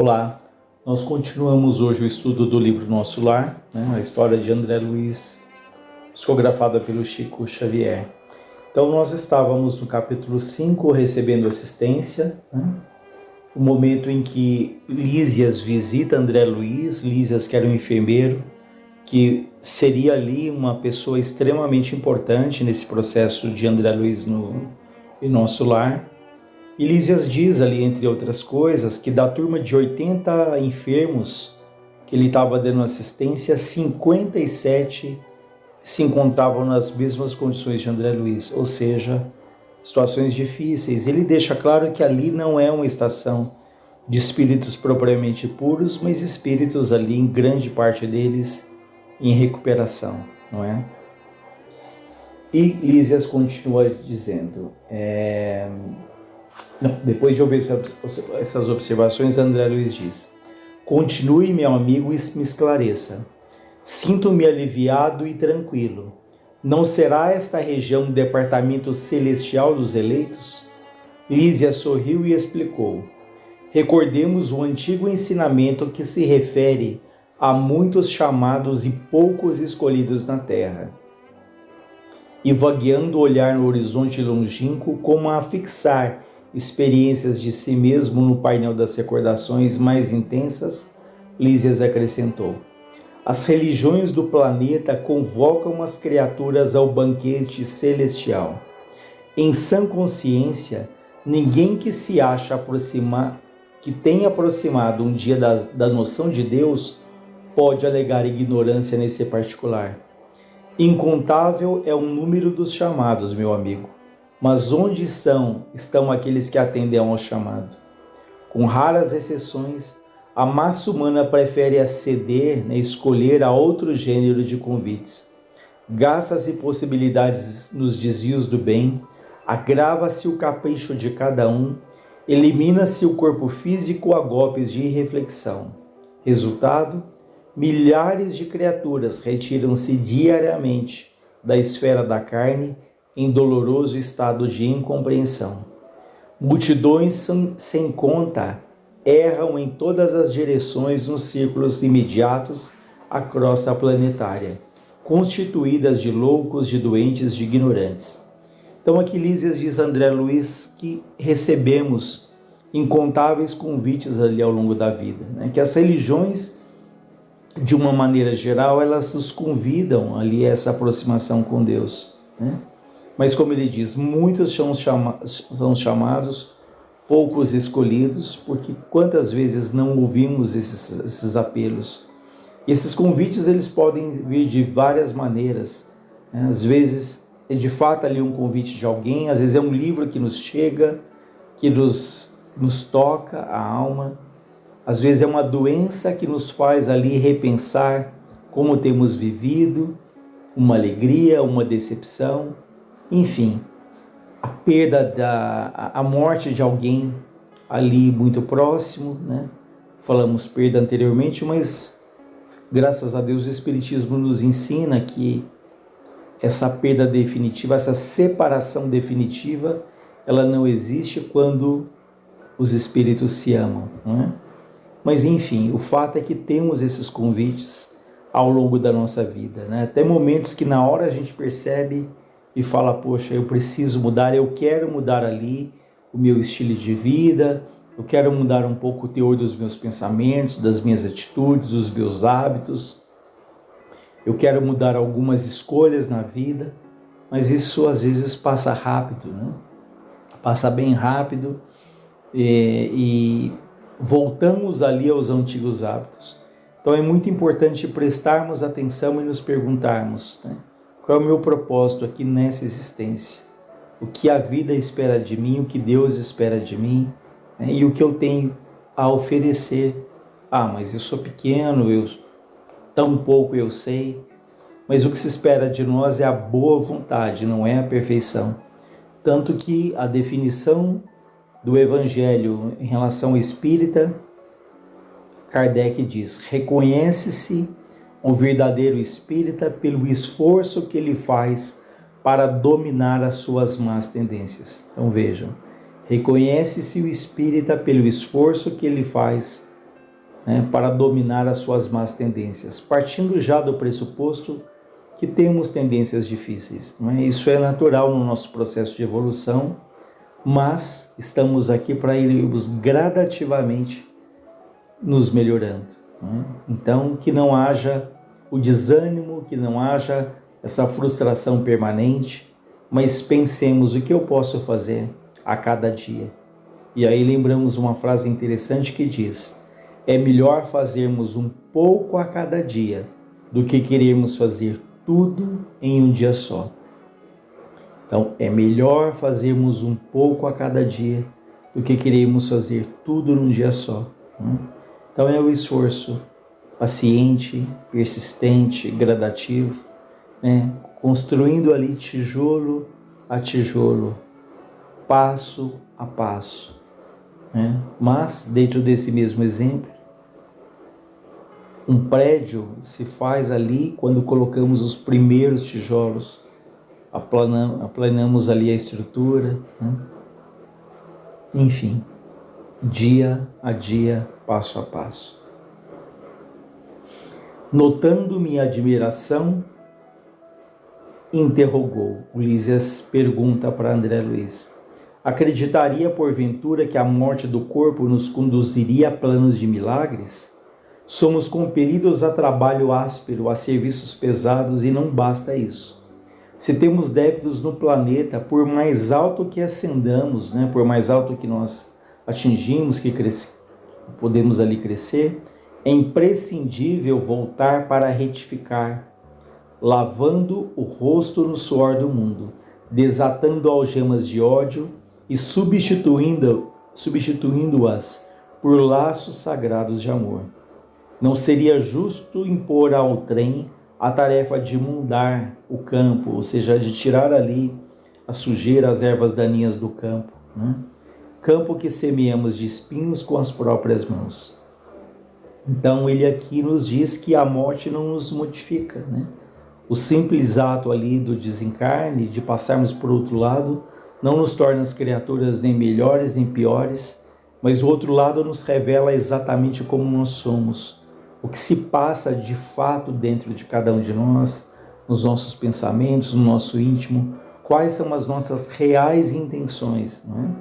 Olá, nós continuamos hoje o estudo do livro Nosso Lar, a história de André Luiz, psicografada pelo Chico Xavier. Então nós estávamos no capítulo 5, recebendo assistência, o momento em que Lísias visita André Luiz, Lísias que era um enfermeiro, que seria ali uma pessoa extremamente importante nesse processo de André Luiz em Nosso Lar. E Lísias diz ali, entre outras coisas, que da turma de 80 enfermos que ele estava dando assistência, 57 se encontravam nas mesmas condições de André Luiz, ou seja, situações difíceis. Ele deixa claro que ali não é uma estação de espíritos propriamente puros, mas espíritos ali, em grande parte deles, em recuperação, não é? E Lísias continua dizendo... Depois de ouvir essas observações, André Luiz diz: continue, meu amigo, e me esclareça. Sinto-me aliviado e tranquilo. Não será esta região um departamento celestial dos eleitos? Lísia sorriu e explicou: recordemos o antigo ensinamento que se refere a muitos chamados e poucos escolhidos na terra. E vagueando o olhar no horizonte longínquo, como a fixar experiências de si mesmo no painel das recordações mais intensas, Lísias acrescentou: as religiões do planeta convocam as criaturas ao banquete celestial. Em sã consciência, ninguém que se acha que tenha aproximado um dia da noção de Deus pode alegar ignorância nesse particular. Incontável é o número dos chamados, meu amigo. Mas onde estão aqueles que atendem ao chamado? Com raras exceções, a massa humana prefere escolher a outro gênero de convites. Gasta-se possibilidades nos desvios do bem, agrava-se o capricho de cada um, elimina-se o corpo físico a golpes de irreflexão. Resultado, milhares de criaturas retiram-se diariamente da esfera da carne em doloroso estado de incompreensão. Multidões sem conta erram em todas as direções nos círculos imediatos à crosta planetária, constituídas de loucos, de doentes, de ignorantes. Então aqui Lísias diz a André Luiz que recebemos incontáveis convites ali ao longo da vida, que as religiões, de uma maneira geral, elas nos convidam ali a essa aproximação com Deus, Mas como ele diz, muitos são chamados, poucos escolhidos, porque quantas vezes não ouvimos esses apelos? E esses convites eles podem vir de várias maneiras. Às vezes é de fato ali um convite de alguém, às vezes é um livro que nos chega, que nos toca a alma. Às vezes é uma doença que nos faz ali repensar como temos vivido, uma alegria, uma decepção. Enfim, a perda a morte de alguém ali muito próximo, Falamos perda anteriormente, mas graças a Deus o Espiritismo nos ensina que essa perda definitiva, essa separação definitiva, ela não existe quando os espíritos se amam, Mas enfim, o fato é que temos esses convites ao longo da nossa vida, Até momentos que na hora a gente percebe e fala, poxa, eu preciso mudar, eu quero mudar ali o meu estilo de vida, eu quero mudar um pouco o teor dos meus pensamentos, das minhas atitudes, dos meus hábitos, eu quero mudar algumas escolhas na vida, mas isso às vezes passa rápido, Passa bem rápido e voltamos ali aos antigos hábitos. Então é muito importante prestarmos atenção e nos perguntarmos, qual é o meu propósito aqui nessa existência? O que a vida espera de mim, o que Deus espera de mim, e o que eu tenho a oferecer. Mas eu sou pequeno, tão pouco eu sei, mas o que se espera de nós é a boa vontade, não é a perfeição. Tanto que a definição do Evangelho em relação ao espírita, Kardec diz: reconhece-se um verdadeiro espírita pelo esforço que ele faz para dominar as suas más tendências. Então vejam, reconhece-se o espírita pelo esforço que ele faz né, para dominar as suas más tendências, partindo já do pressuposto que temos tendências difíceis. Né? Isso é natural no nosso processo de evolução, mas estamos aqui para irmos gradativamente nos melhorando. Né? Então, que não haja o desânimo, que não haja essa frustração permanente, mas pensemos o que eu posso fazer a cada dia. E aí lembramos uma frase interessante que diz: é melhor fazermos um pouco a cada dia do que querermos fazer tudo em um dia só. Então, é melhor fazermos um pouco a cada dia do que querermos fazer tudo num dia só. Então, é o esforço paciente, persistente, gradativo, né? Construindo ali tijolo a tijolo, passo a passo. Né? Mas, dentro desse mesmo exemplo, um prédio se faz ali quando colocamos os primeiros tijolos, aplanamos ali a estrutura, né? Enfim, dia a dia, passo a passo. Notando minha admiração, interrogou. O Lísias pergunta para André Luiz: acreditaria porventura que a morte do corpo nos conduziria a planos de milagres? Somos compelidos a trabalho áspero, a serviços pesados, e não basta isso. Se temos débitos no planeta, por mais alto que ascendamos, né, por mais alto que nós atingimos, que podemos ali crescer, é imprescindível voltar para retificar, lavando o rosto no suor do mundo, desatando algemas de ódio e substituindo-as por laços sagrados de amor. Não seria justo impor ao trem a tarefa de mudar o campo, ou seja, de tirar ali a sujeira, as ervas daninhas do campo, né? Campo que semeamos de espinhos com as próprias mãos. Então ele aqui nos diz que a morte não nos modifica, né? O simples ato ali do desencarne, de passarmos por outro lado, não nos torna as criaturas nem melhores nem piores, mas o outro lado nos revela exatamente como nós somos, o que se passa de fato dentro de cada um de nós, nos nossos pensamentos, no nosso íntimo, quais são as nossas reais intenções, né?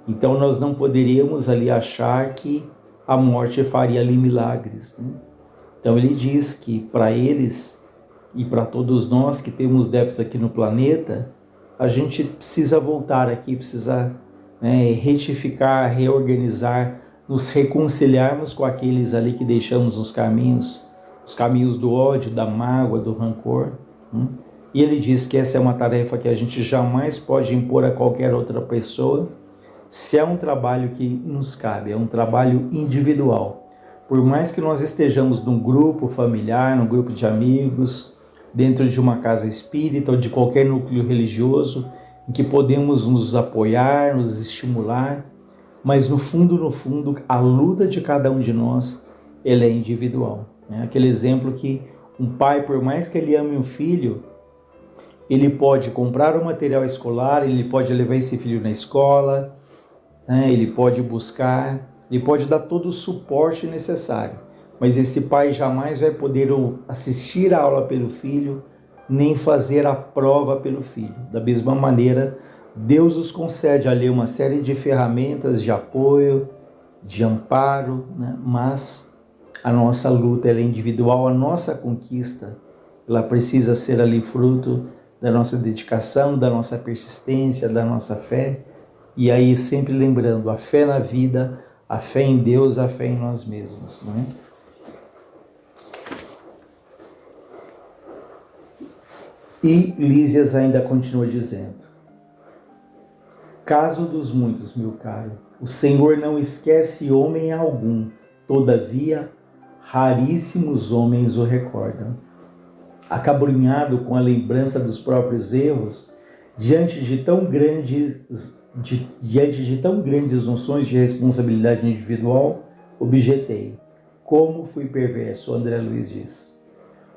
Então nós não poderíamos ali achar que a morte faria ali milagres, né? Então ele diz que para eles e para todos nós que temos débitos aqui no planeta, a gente precisa voltar aqui, precisa, né, retificar, reorganizar, nos reconciliarmos com aqueles ali que deixamos nos caminhos, os caminhos do ódio, da mágoa, do rancor. E ele diz que essa é uma tarefa que a gente jamais pode impor a qualquer outra pessoa, se é um trabalho que nos cabe, é um trabalho individual. Por mais que nós estejamos num grupo familiar, num grupo de amigos, dentro de uma casa espírita ou de qualquer núcleo religioso, em que podemos nos apoiar, nos estimular, mas no fundo, a luta de cada um de nós, ela é individual. Aquele exemplo que um pai, por mais que ele ame um filho, ele pode comprar o material escolar, ele pode levar esse filho na escola, ele pode buscar, ele pode dar todo o suporte necessário, mas esse pai jamais vai poder assistir a aula pelo filho, nem fazer a prova pelo filho. Da mesma maneira, Deus nos concede ali uma série de ferramentas de apoio, de amparo, né? Mas a nossa luta ela é individual, a nossa conquista ela precisa ser ali fruto da nossa dedicação, da nossa persistência, da nossa fé. E aí sempre lembrando, a fé na vida, a fé em Deus, a fé em nós mesmos, né? E Lísias ainda continua dizendo: caso dos muitos, meu caro, o Senhor não esquece homem algum, todavia raríssimos homens o recordam. Acabrunhado com a lembrança dos próprios erros, diante de tão grandes noções de responsabilidade individual, objetei: como fui perverso, André Luiz diz.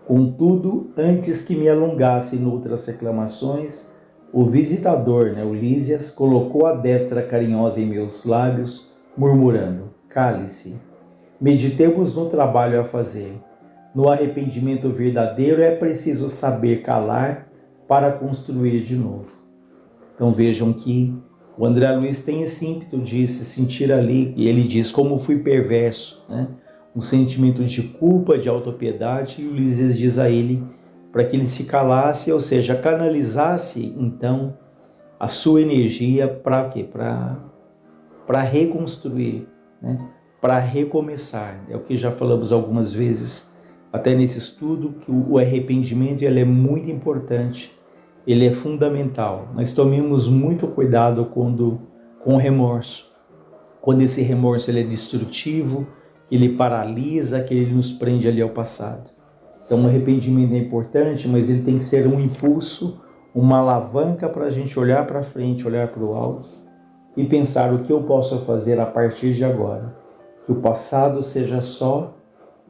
Contudo, antes que me alongasse em outras reclamações, o visitador, o Lísias, colocou a destra carinhosa em meus lábios, murmurando: cale-se. Meditemos no trabalho a fazer. No arrependimento verdadeiro é preciso saber calar para construir de novo. Então vejam que o André Luiz tem esse ímpeto de se sentir ali, e ele diz, como fui perverso, né? Um sentimento de culpa, de autopiedade, e o Ulisses diz a ele para que ele se calasse, ou seja, canalizasse então a sua energia para quê? Para reconstruir, né? Para recomeçar. É o que já falamos algumas vezes, até nesse estudo, que o arrependimento ele é muito importante, ele é fundamental. Nós tomemos muito cuidado com o remorso. Quando esse remorso ele é destrutivo, que ele paralisa, que ele nos prende ali ao passado. Então o arrependimento é importante, mas ele tem que ser um impulso, uma alavanca para a gente olhar para frente, olhar para o alto e pensar o que eu posso fazer a partir de agora. Que o passado seja só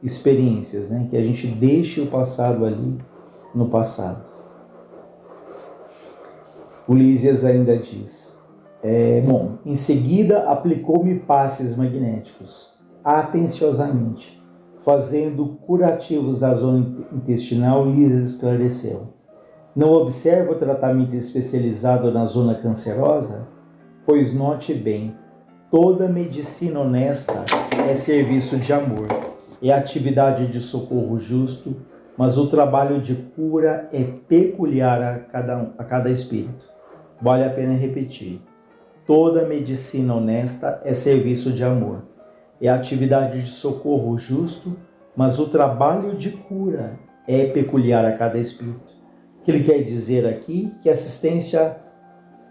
experiências, né? Que a gente deixe o passado ali no passado. O Lísias ainda diz, em seguida aplicou-me passes magnéticos, atenciosamente, fazendo curativos da zona intestinal. Lísias esclareceu. Não observa o tratamento especializado na zona cancerosa? Pois note bem, toda medicina honesta é serviço de amor, é atividade de socorro justo, mas o trabalho de cura é peculiar a cada espírito. Vale a pena repetir. Toda medicina honesta é serviço de amor, é atividade de socorro justo, mas o trabalho de cura é peculiar a cada espírito. O que ele quer dizer aqui? Que a assistência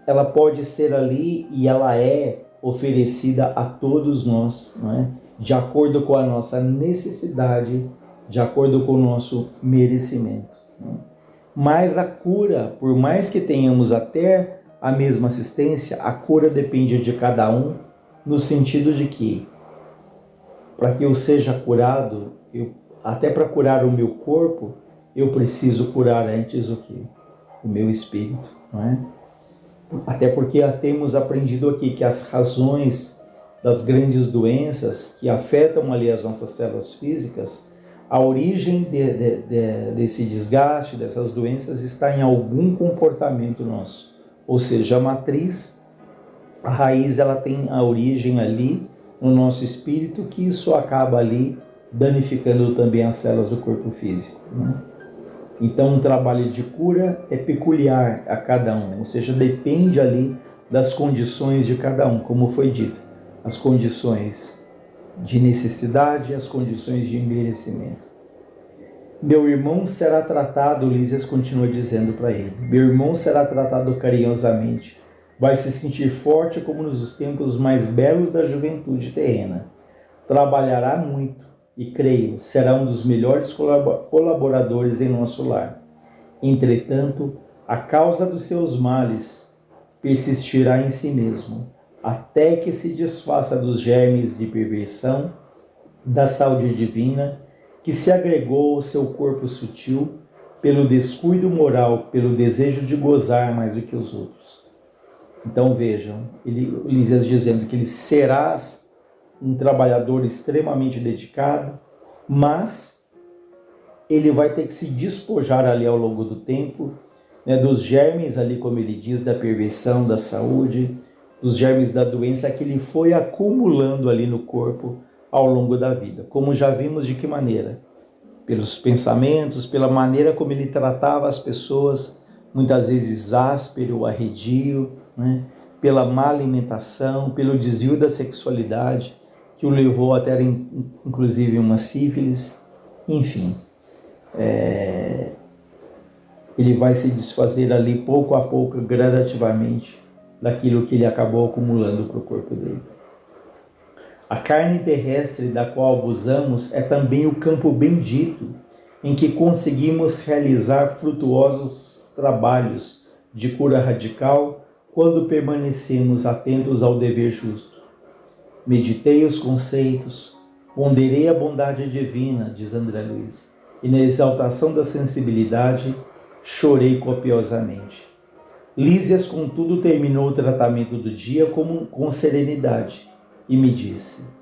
ela pode ser ali e ela é oferecida a todos nós, não é? De acordo com a nossa necessidade, de acordo com o nosso merecimento. Não é? Mas a cura, por mais que tenhamos até a mesma assistência, a cura depende de cada um, no sentido de que, para que eu seja curado, até para curar o meu corpo, eu preciso curar antes o quê? O meu espírito, não é? Até porque temos aprendido aqui que as razões das grandes doenças que afetam ali as nossas células físicas, a origem desse desgaste, dessas doenças, está em algum comportamento nosso. Ou seja, a matriz, a raiz, ela tem a origem ali no nosso espírito, que isso acaba ali danificando também as células do corpo físico, né? Então, um trabalho de cura é peculiar a cada um, ou seja, depende ali das condições de cada um, como foi dito, as condições de necessidade e as condições de merecimento. Meu irmão será tratado, Lísias continua dizendo para ele, meu irmão será tratado carinhosamente, vai se sentir forte como nos tempos mais belos da juventude terrena, trabalhará muito, e creio, será um dos melhores colaboradores em nosso lar. Entretanto, a causa dos seus males persistirá em si mesmo, até que se desfaça dos germes de perversão, da saúde divina, que se agregou ao seu corpo sutil, pelo descuido moral, pelo desejo de gozar mais do que os outros. Então vejam, Lísias dizendo que ele será um trabalhador extremamente dedicado, mas ele vai ter que se despojar ali ao longo do tempo, né, dos germes ali, como ele diz, da perversão, da saúde, dos germes da doença que ele foi acumulando ali no corpo ao longo da vida. Como já vimos, de que maneira? Pelos pensamentos, pela maneira como ele tratava as pessoas, muitas vezes áspero, arredio, né, pela má alimentação, pelo desvio da sexualidade, que o levou até, inclusive, uma sífilis, enfim. Ele vai se desfazer ali, pouco a pouco, gradativamente, daquilo que ele acabou acumulando para o corpo dele. A carne terrestre da qual abusamos é também o campo bendito, em que conseguimos realizar frutuosos trabalhos de cura radical quando permanecemos atentos ao dever justo. Meditei os conceitos, ponderei a bondade divina, diz André Luiz, e na exaltação da sensibilidade chorei copiosamente. Lísias, contudo, terminou o tratamento do dia com serenidade e me disse,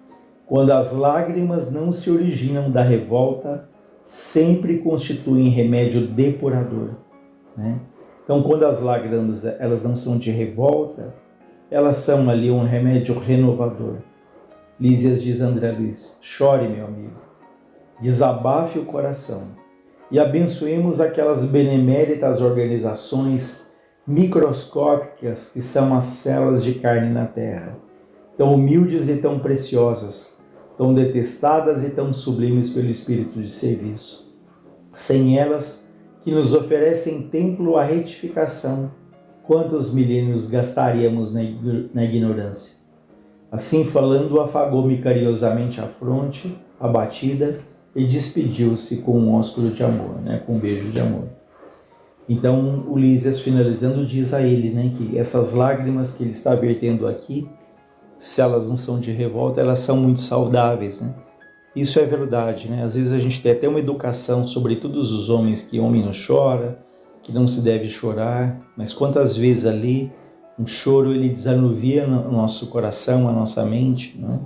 Quando as lágrimas não se originam da revolta, sempre constituem remédio depurador, né? Então, quando as lágrimas elas não são de revolta, elas são ali um remédio renovador. Lísias diz André Luiz: chore, meu amigo, desabafe o coração e abençoemos aquelas beneméritas organizações microscópicas que são as células de carne na terra, tão humildes e tão preciosas, tão detestadas e tão sublimes pelo espírito de serviço. Sem elas, que nos oferecem templo à retificação, quantos milênios gastaríamos na ignorância? Assim falando, afagou-me carinhosamente a fronte, abatida, e despediu-se com um ósculo de amor, né? Com um beijo de amor. Então, o Lísias, finalizando, diz a ele, né, que essas lágrimas que ele está vertendo aqui, se elas não são de revolta, elas são muito saudáveis, né? Isso é verdade, né? Às vezes a gente tem até uma educação sobre todos os homens, que homem não chora, que não se deve chorar, mas quantas vezes ali um choro ele desanuvia no nosso coração, a nossa mente, né?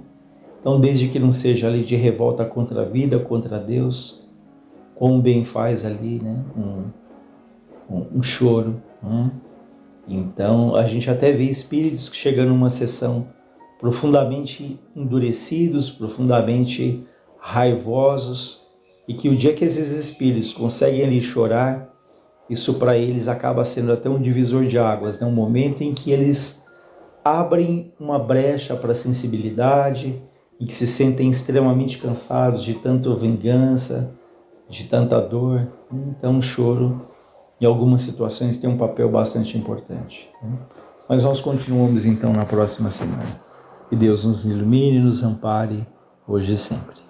Então, desde que não seja ali de revolta contra a vida, contra Deus, quão bem faz ali, né? Um choro, né? Então, a gente até vê espíritos que chegam numa sessão profundamente endurecidos, profundamente raivosos, e que o dia que esses espíritos conseguem ali chorar, isso para eles acaba sendo até um divisor de águas, né? Um momento em que eles abrem uma brecha para a sensibilidade, em que se sentem extremamente cansados de tanta vingança, de tanta dor. Então o choro, em algumas situações, tem um papel bastante importante. Mas nós continuamos então na próxima semana. Que Deus nos ilumine e nos ampare hoje e sempre.